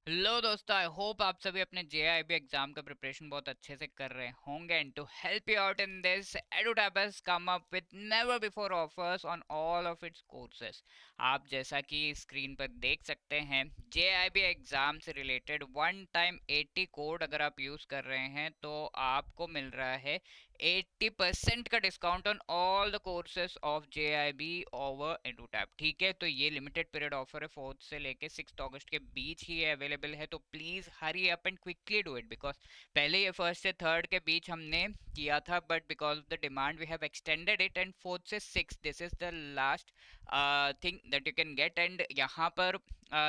Hello दोस्तों, I hope आप सभी अपने जेआईबी एग्जाम का प्रिपरेशन बहुत अच्छे से कर रहे होंगे। And to help you out in this, EduTap has come up with never before offers on all of its courses। आप जैसा कि स्क्रीन पर देख सकते हैं, जेआईबी एग्जाम से रिलेटेड वन टाइम 80 कोड अगर आप यूज कर रहे हैं तो आपको मिल रहा है 80% का discount on all the courses of JIB over EduTap। ठीक है, तो ये लिमिटेड पीरियड ऑफर है, 4 से लेके 6 अगस्त के बीच ही ये अवेलेबल है। तो please hurry up and quickly do it, because पहले ये 1 से 3 के बीच हमने किया था, but because of the demand we have extended it and 4 से 6 this is the last thing that you can get. एंड यहाँ पर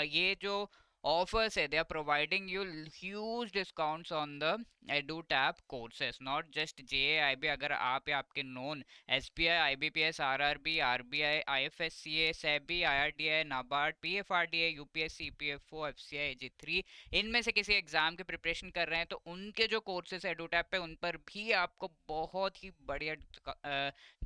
ये जो offers है, they are providing you huge discounts on the EduTap courses, not just JAIB। अगर आप या आपके known SBI, IBPS, RRB, RBI, IFSCA, SEBI, IRDI, NABARD, PFRDA, UPSC, EPFO, FCI, AG3, इनमें से किसी एग्जाम की प्रिपरेशन कर रहे हैं तो उनके जो कोर्सेज EduTap पे उन पर भी आपको बहुत ही बढ़िया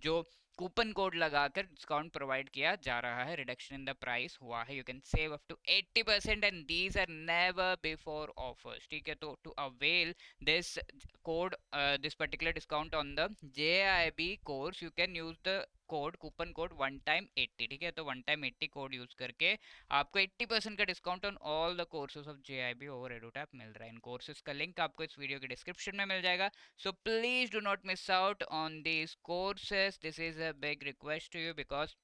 जो कूपन कोड लगाकर डिस्काउंट प्रोवाइड किया जा रहा है। रिडक्शन इन द प्राइस हुआ है, you can save up to 80% and these are never before offers. ठीक है, तो to avail this code, this particular discount on the JIB course, you can use the code, coupon code one time 80। ठीक है, तो one time 80 code use करके आपको 80% का discount on all the courses of JIB over EduTap मिल रहा है। इन courses का link आपको इस वीडियो के डिस्क्रिप्शन में मिल जाएगा। So please do not miss out on these courses. This is a big request to you because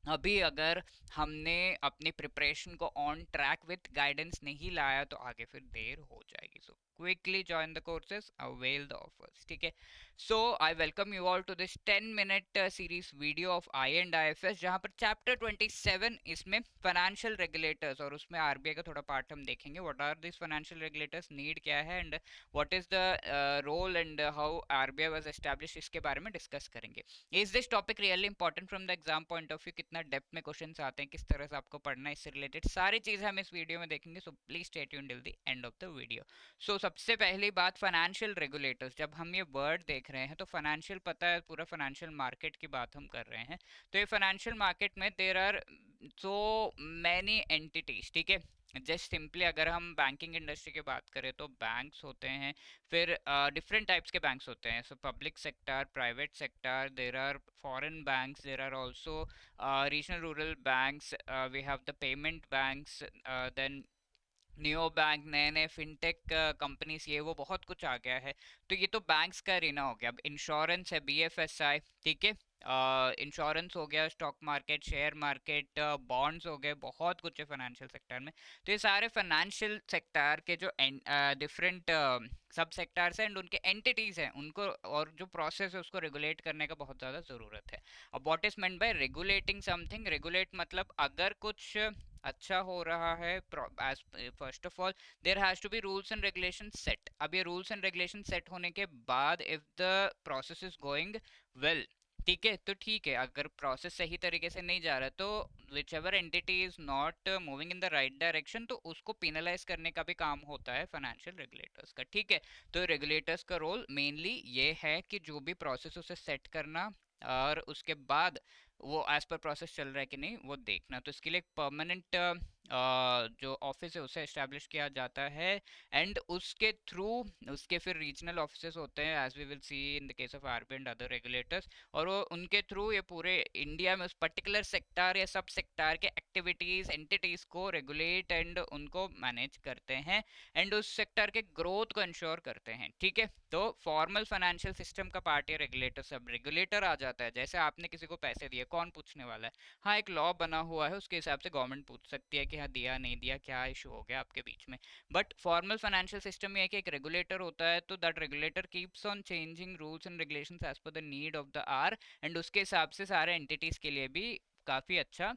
अभी अगर हमने अपनी प्रिपरेशन को ऑन ट्रैक विथ गाइडेंस नहीं लाया तो आगे फिर देर हो जाएगी। So quickly join the courses, avail the offers. ठीक है, so I welcome you all to this 10 minute series video of I&IFS, जहां पर चैप्टर 27 इसमें फाइनेंशियल रेगुलेटर्स और उसमें आरबीआई का थोड़ा पार्ट हम देखेंगे। What are this financial regulators, need क्या है and what is the role and how RBI was established, इसके बारे में डिस्कस करेंगे। Is this topic really important from the exam point of view, कितना डेप्थ में क्वेश्चंस आते हैं, किस तरह से आपको पढ़ना है, इससे रिलेटेड सारी चीजें हम इस वीडियो में देखेंगे। So please stay tuned till the end of the video. So सबसे पहली बात, फाइनेंशियल रेगुलेटर्स। जब हम ये वर्ड देख रहे हैं तो फाइनेंशियल, पता है पूरा फाइनेंशियल मार्केट की बात हम कर रहे हैं। तो ये फाइनेंशियल मार्केट में there are so many entities. ठीक है, जस्ट सिंपली अगर हम बैंकिंग इंडस्ट्री की बात करें तो बैंक्स होते हैं, फिर डिफरेंट टाइप्स के बैंक्स होते हैं। So public sector, private sector, there are foreign banks, there are also regional rural banks, we have the payment banks, then neo bank, नए नए फिनटेक कंपनीज, ये वो बहुत कुछ आ गया है। तो ये तो बैंक्स का रीना हो गया। अब इंश्योरेंस है, BFSI। ठीक है, इंश्योरेंस हो गया, stock market, share market, bonds हो गए, बहुत कुछ है फाइनेंशियल सेक्टर में। तो ये सारे फाइनेंशियल सेक्टर के जो डिफरेंट सब सेक्टर्स हैं एंड उनके एंटिटीज हैं, उनको और जो प्रोसेस है उसको रेगुलेट करने का बहुत ज़्यादा ज़रूरत है। अब what is meant by regulating something, regulate मतलब अगर कुछ अच्छा हो रहा है, first of all there has to be rules and regulation set. अब ये रूल्स एंड रेगुलेशन सेट होने के बाद if the process is going well, ठीक है तो ठीक है। अगर प्रोसेस सही तरीके से नहीं जा रहा तो which ever entity is not moving in the right direction, तो उसको पेनलाइज करने का भी काम होता है फाइनेंशियल रेगुलेटर्स का। ठीक है, तो रेगुलेटर्स का रोल मेनली ये है कि जो भी प्रोसेस उसे सेट करना और उसके बाद वो एज पर प्रोसेस चल रहा है कि नहीं वो देखना। तो इसके लिए एक परमानेंट जो ऑफिस है उसे एस्टेब्लिश किया जाता है एंड उसके थ्रू उसके फिर रीजनल ऑफिसेस होते हैं, as we will see in the case of RBI and other regulators. और वो उनके थ्रू ये पूरे इंडिया में उस पर्टिकुलर सेक्टर या सब सेक्टर के एक्टिविटीज एंटिटीज को रेगुलेट एंड उनको मैनेज करते हैं एंड उस सेक्टर के ग्रोथ को इंश्योर करते हैं। ठीक है, तो फॉर्मल फाइनेंशियल सिस्टम का पार्ट है रेगुलेटर। सब रेगुलेटर आ जाता है, जैसे आपने किसी को पैसे दिए, कौन पूछने वाला है? हाँ, एक लॉ बना हुआ है, उसके हिसाब से गवर्नमेंट पूछ सकती है कि हाँ दिया नहीं दिया, क्या इशू हो गया आपके बीच में। बट फॉर्मल फाइनेंशियल सिस्टम में है कि एक रेगुलेटर होता है, तो that regulator keeps on changing rules and regulations as per the need of the hour and उसके हिसाब से सारे एंटिटीज के लिए भी काफी अच्छा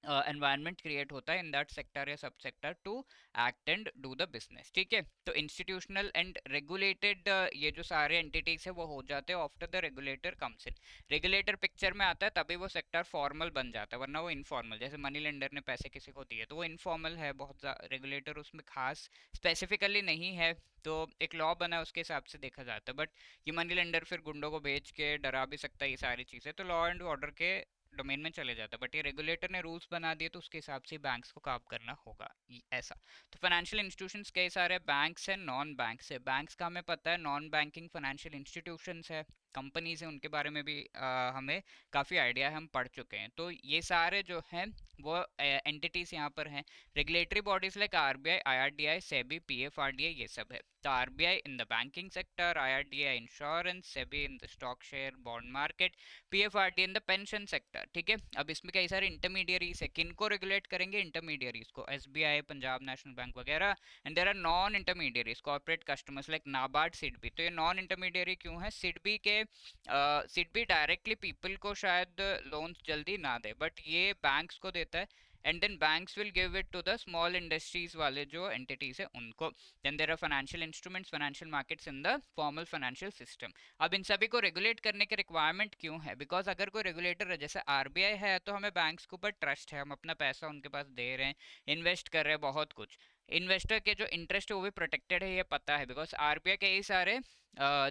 एनवायरनमेंट क्रिएट होता है इन दैट सेक्टर या sub sector to act and do the business. ठीक है, तो इंस्टीट्यूशनल एंड रेगुलेटेड ये जो सारे एंटिटीज है वो हो जाते हैं after the regulator comes in. Regulator picture में आता है तभी वो सेक्टर फॉर्मल बन जाता है, वरना वो इनफॉर्मल, जैसे मनी लेंडर ने पैसे किसी को दिए तो वो इनफॉर्मल है, बहुत रेगुलेटर उसमें खास स्पेसिफिकली नहीं है। तो एक लॉ बना है उसके हिसाब से देखा जाता है, बट ये मनी लेंडर फिर गुंडों को भेज के डरा भी सकता है, ये सारी चीज़ें तो लॉ एंड ऑर्डर के डोमेन में चले जाता है, बट ये रेगुलेटर ने रूल्स बना दिए तो उसके हिसाब से बैंक्स को काम करना होगा, ऐसा। तो फाइनेंशियल इंस्टीट्यूशंस कई सारे बैंक्स हैं, नॉन बैंक्स है। बैंक्स का हमें पता है, नॉन बैंकिंग फाइनेंशियल इंस्टीट्यूशंस है, कंपनीज है, उनके बारे में भी हमें काफ़ी आइडिया है, हम पढ़ चुके हैं। तो ये सारे जो हैं वो एंटिटीज यहाँ पर हैं। Regulatory bodies like RBI, IRDI, SEBI, PFRDA, ये सब है। तो RBI in the banking sector, IRDI insurance, SEBI in the stock share bond market, PFRD in the pension sector. ठीक है, अब इसमें कई सारे इंटरमीडियरीज है, किनको रेगुलेट करेंगे? इंटरमीडियरीज को, एसबीआई, पंजाब नेशनल बैंक वगैरह। And there are non intermediaries, corporate customers like NABARD, SIDBI. तो ये नॉन इंटरमीडियरी क्यों है? सिडबी के सिडबी डायरेक्टली पीपल को शायद लोन्स जल्दी ना दे, बट ये बैंक्स को देता है। And then banks will give it to the small industries वाले जो एंटिटीज है उनको। Then there are financial instruments, financial markets in the formal financial system. अब इन सभी को रेगुलेट करने की रिक्वायरमेंट क्यों है? बिकॉज अगर कोई रेगुलेटर है, जैसे आरबीआई है, तो हमें बैंक्स के ऊपर ट्रस्ट है, हम अपना पैसा उनके पास दे रहे हैं, इन्वेस्ट कर रहे हैं, बहुत कुछ। इन्वेस्टर के जो इंटरेस्ट है वो भी प्रोटेक्टेड है, ये पता है, बिकॉज आरबीआई कई सारे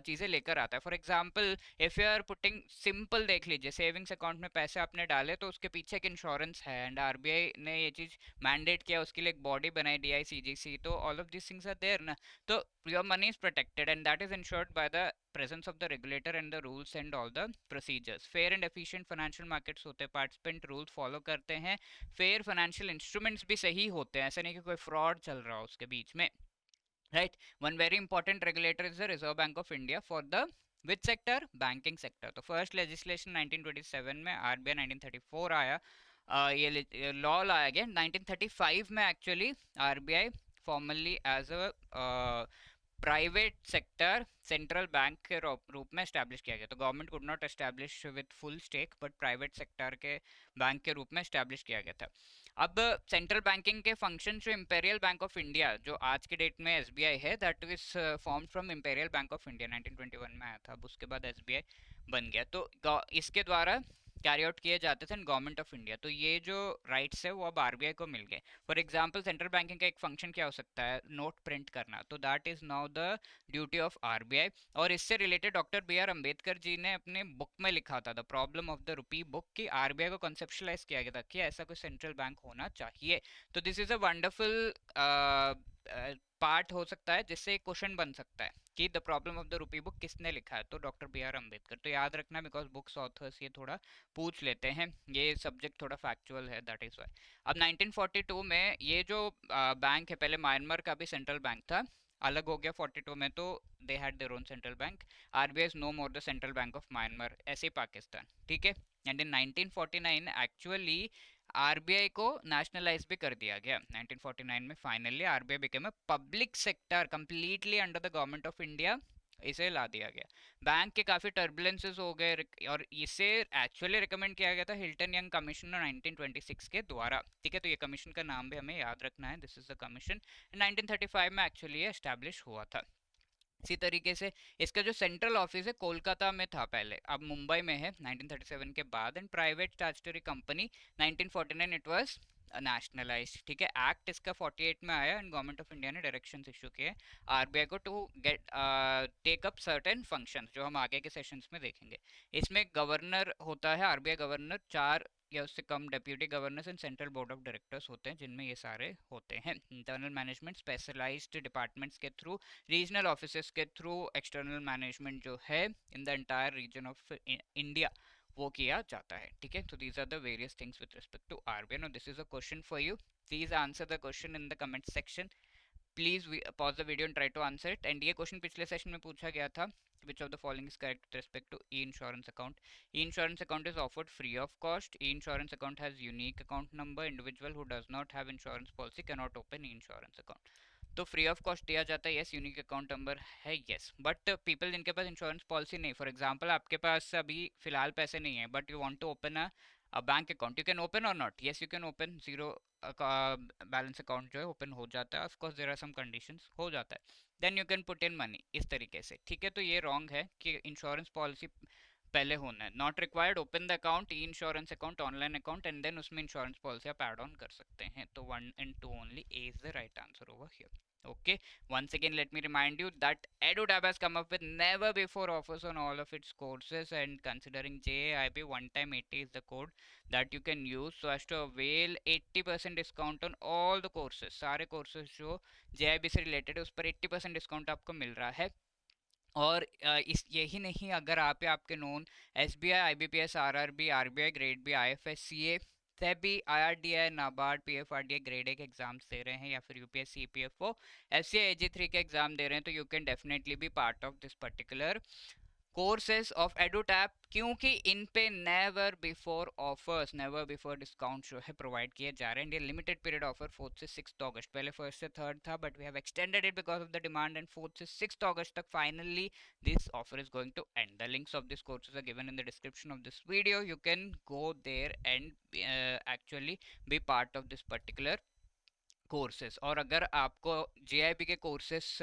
चीज़ें लेकर आता है। For example, if you are putting, simple देख लीजिए, सेविंग्स अकाउंट में पैसे आपने डाले तो उसके पीछे एक इंश्योरेंस है, एंड आरबीआई ने ये चीज़ मैंडेट किया, उसके लिए एक बॉडी बनाई, डीआईसीजीसी। तो all of this things are there ना। तो your money is protected and that is insured by the presence of the regulator and the rules and all the procedures. fair and efficient financial markets होते हैं, participant rules follow करते हैं, fair financial instruments भी सही होते हैं, ऐसा नहीं कि कोई fraud चल रहा हो उसके बीच में, right? One very important regulator is the Reserve Bank of India for the which sector? Banking sector. तो first legislation 1927 में, RBI 1934 आया, ये लॉ लाया गया। 1935 में actually RBI formally as a private sector central bank के रूप में एस्टैब्लिश किया गया। तो government could not establish with full stake, but private sector के बैंक के रूप में एस्टैब्लिश किया गया था। अब सेंट्रल बैंकिंग के फंक्शन जो इंपेरियल बैंक ऑफ इंडिया, जो आज के डेट में एसबीआई है, that is form from imperial bank of India, 1921 में आया था। अब उसके बाद एसबीआई बन गया। तो इसके द्वारा कैरी आउट किए जाते थे गवर्नमेंट ऑफ इंडिया। तो ये जो राइट्स है वो अब आरबीआई को मिल गए। फॉर एग्जांपल, सेंट्रल बैंकिंग का एक फंक्शन क्या हो सकता है? नोट प्रिंट करना। तो that is now the duty of RBI. और इससे related doctor B R Ambedkar ji ने अपने बुक में लिखा था, the problem of the rupee book, कि आरबीआई को कॉन्सेप्शलाइज किया गया था कि ऐसा कोई सेंट्रल बैंक होना चाहिए। तो this is a wonderful part हो सकता है जिससे एक क्वेश्चन बन सकता है कि the problem of the rupee book किसने लिखा है? तो डॉक्टर बी आर अम्बेडकर। तो याद रखना, बिकॉज बुक्स ऑथर्स ये थोड़ा पूछ लेते हैं, ये सब्जेक्ट थोड़ा फैक्चुअल है, दैट इज वाई। अब 1942 में ये जो बैंक है, पहले म्यांमार का भी सेंट्रल बैंक था, अलग हो गया 42 में, तो they had their own central bank. RBI is no more the central bank of Myanmar, ऐसे ही पाकिस्तान। ठीक है, एंड इन 1949 एक्चुअली आरबीआई को नेशनलाइज भी कर दिया गया। 1949 में finally RBI became a public sector, completely under the government of India, इसे ला दिया गया। बैंक के काफ़ी टर्बुलेंसेस हो गए, और इसे एक्चुअली रिकमेंड किया गया था हिल्टन यंग कमीशन 1926 के द्वारा। ठीक है, तो ये कमीशन का नाम भी हमें याद रखना है, दिस इज द कमीशन। 1935 में एक्चुअली ये एस्टैब्लिश हुआ था। इसी तरीके से इसका जो सेंट्रल ऑफिस है कोलकाता में था पहले, अब मुंबई में है 1937 के बाद। And private statutory company 1949 it was nationalise. ठीक है, एक्ट इसका 48 में आया, एंड गवर्नमेंट ऑफ इंडिया ने डायरेक्शंस इशू किए आरबीआई को to get take up certain functions, जो हम आगे के सेशंस में देखेंगे। इसमें गवर्नर होता है, आरबीआई गवर्नर, 4 या उससे कम deputy governors and central board of directors होते हैं, जिनमें ये सारे होते हैं। इंटरनल मैनेजमेंट स्पेशलाइज्ड डिपार्टमेंट्स के थ्रू, रीजनल ऑफिसेस के थ्रू एक्सटर्नल मैनेजमेंट जो है in the entire region of India वो किया जाता है। ठीक है, तो these are the various things with respect to RBI. Now this is a question for you, please answer the question in the comment section. Please pause the video and try to answer it. And ये question पिछले session में पूछा गया था, which of the following is correct with respect to e-insurance account? E-insurance account is offered free of cost. E-insurance account has unique account number. Individual who does not have insurance policy cannot open e-insurance account. तो free of cost दिया जाता है, yes. Unique account number है, yes. But people जिनके पास insurance policy नहीं, for example आपके पास अभी फिलहाल पैसे नहीं है, but you want to open a bank account, you can open or not? Yes, you can open. Zero balance account जो है ओपन हो जाता है, of course there are some conditions, हो जाता है। Then you can put in money, इस तरीके से। ठीक है, तो ये रॉन्ग है कि इंश्योरेंस पॉलिसी पहले होना है। Not required, open the account, e insurance account, online account, and then उसमें इंश्योरेंस पॉलिसी आप ऐड ऑन कर सकते हैं। तो 1 and 2 only A is the right answer over here. Okay, once again let me remind you that EduTab has come up with never before offers on all of its courses, and considering JIB, one time 80 is the code that you can use so as to avail 80% discount on all the courses. सारे courses जो JIB से related है उस पर 80% discount आपको मिल रहा है. और इस यही नहीं, अगर आप या आपके known S B I, I B P S, R R B, R B I grade B, I F S C A, SEBI, I R D I, NABARD, P F R D I grade A के exams दे रहे हैं, या फिर UPSC, E P F O, F C I, AG3 के exam दे रहे हैं, तो you can definitely be part of this particular courses of एडुटैप, क्योंकि इन पे never before offers, never before discount जो है प्रोवाइड किए जा रहे हैं. ये लिमिटेड पीरियड ऑफर 4th से 6th अगस्त, पहले 1st से 3rd था, but we have extended it because of the demand, and 4th से 6th अगस्त तक finally this offer is going to end. The links of these courses are given in the description of this video. You can go there and actually be part of this particular courses. और अगर आपको JIP के courses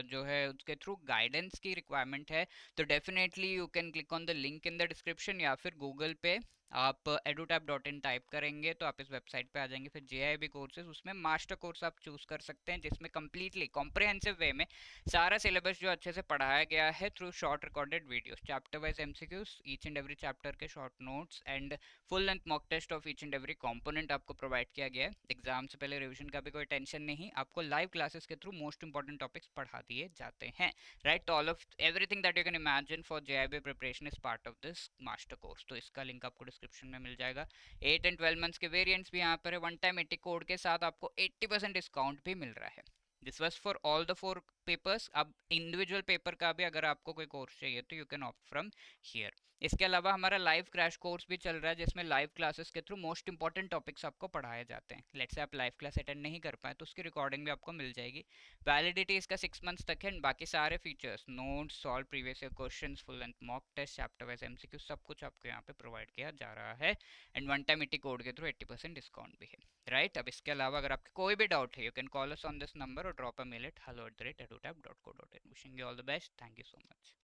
जो है उसके through guidance की requirement है, तो definitely you can click on the link in the description, या फिर गूगल पे आप edutap.in टाइप करेंगे तो आप इस वेबसाइट पे आ जाएंगे. फिर JIB कोर्सेज, उसमें मास्टर कोर्स आप चूज कर सकते हैं, जिसमें कम्प्लीटली कॉम्प्रिहेंसिव वे में सारा सिलेबस जो अच्छे से पढ़ाया गया है through short recorded videos, chapter wise MCQs, each and every chapter के short notes, and full length mock test of each and every component आपको प्रोवाइड किया गया है. एग्जाम से पहले रिवीजन का भी कोई टेंशन नहीं, आपको लाइव क्लासेस के थ्रू मोस्ट इंपॉर्टेंट टॉपिक्स पढ़ा दिए जाते हैं. राइट, तो all of everything that you can imagine for JIB preparation is part of this master course. तो इसका लिंक आपको डिस्क्रिप्शन में मिल जाएगा. 8 एंड 12 मंथ्स के वेरिएंट्स भी यहाँ पर है. वन टाइम 80 कोड के साथ आपको 80% डिस्काउंट भी मिल रहा है. This was for all the 4 papers. अब इंडिविजुअल पेपर का भी अगर आपको कोई कोर्स चाहिए तो you can opt from here. इसके अलावा हमारा लाइव क्रैश कोर्स भी चल रहा है, जिसमें लाइव क्लासेस के थ्रू मोस्ट इंपॉर्टेंट टॉपिक्स आपको पढ़ाए जाते हैं. लेट्स से आप लाइव क्लास अटेंड नहीं कर पाए तो उसकी रिकॉर्डिंग भी आपको मिल जाएगी. वैलिडिटी इसका 6 मंथ्स तक है, एंड बाकी सारे features, notes, solve previous year questions, full length mock test, chapter wise MCQ, सब कुछ आपको यहाँ पे प्रोवाइड किया जा रहा है. एंड वन टाइम 80 कोड के थ्रू 80% डिस्काउंट भी है. राइट, अब इसके अलावा अगर आपके कोई भी डाउट है, you can call us on this number or drop a mail at hello@edutap.co.in. Wishing you all the best. Thank you so much.